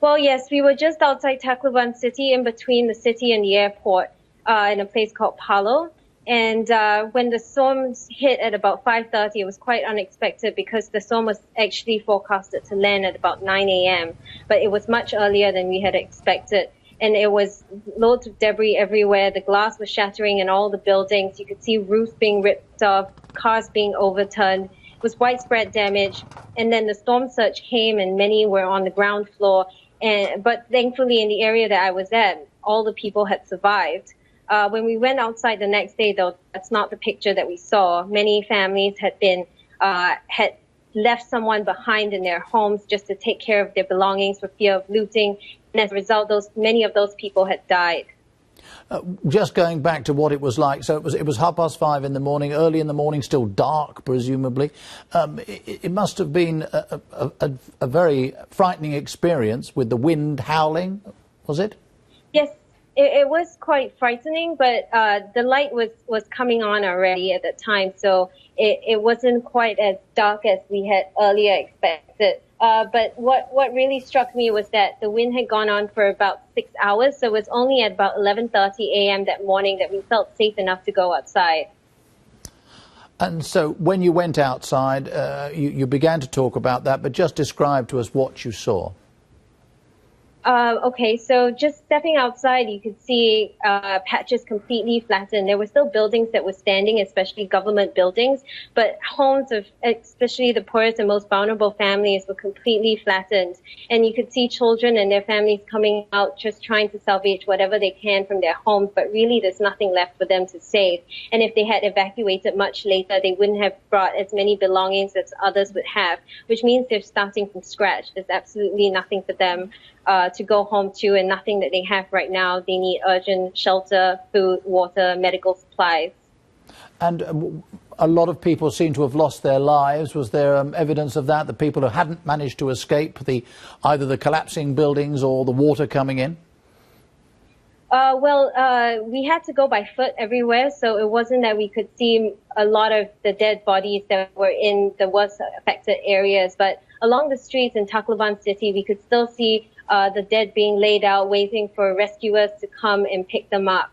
Well, yes, we were just outside Tacloban City, in between the city and the airport, in a place called Palo. And when the storm hit at about 5:30, it was quite unexpected because the storm was actually forecasted to land at about 9 a.m. But it was much earlier than we had expected. And it was loads of debris everywhere. The glass was shattering in all the buildings. You could see roofs being ripped off, cars being overturned. It was widespread damage. And then the storm surge came and many were on the ground floor. But thankfully, in the area that I was at, all the people had survived. When we went outside the next day, though, that's not the picture that we saw. Many families had left someone behind in their homes just to take care of their belongings for fear of looting. And as a result, many of those people had died. Just going back to what it was like, so it was 5:30 in the morning, early in the morning, still dark, presumably. It must have been a very frightening experience with the wind howling, was it? Yes, it was quite frightening, but the light was coming on already at the time, so it wasn't quite as dark as we had earlier expected. But what really struck me was that the wind had gone on for about 6 hours, so it was only at about 11:30 a.m. that morning that we felt safe enough to go outside. And so when you went outside, you began to talk about that, but just describe to us what you saw. Okay, so just stepping outside, you could see patches completely flattened. There were still buildings that were standing, especially government buildings, but homes of especially the poorest and most vulnerable families were completely flattened. And you could see children and their families coming out just trying to salvage whatever they can from their homes, but really there's nothing left for them to save. And if they had evacuated much later, they wouldn't have brought as many belongings as others would have, which means they're starting from scratch. There's absolutely nothing for them to go home to, and nothing that they have right now. They need urgent shelter, food, water, medical supplies. And a lot of people seem to have lost their lives. Was there evidence of that, the people who hadn't managed to escape either the collapsing buildings or the water coming in? We had to go by foot everywhere, so it wasn't that we could see a lot of the dead bodies that were in the worst affected areas. But along the streets in Tacloban City, we could still see the dead being laid out, waiting for rescuers to come and pick them up.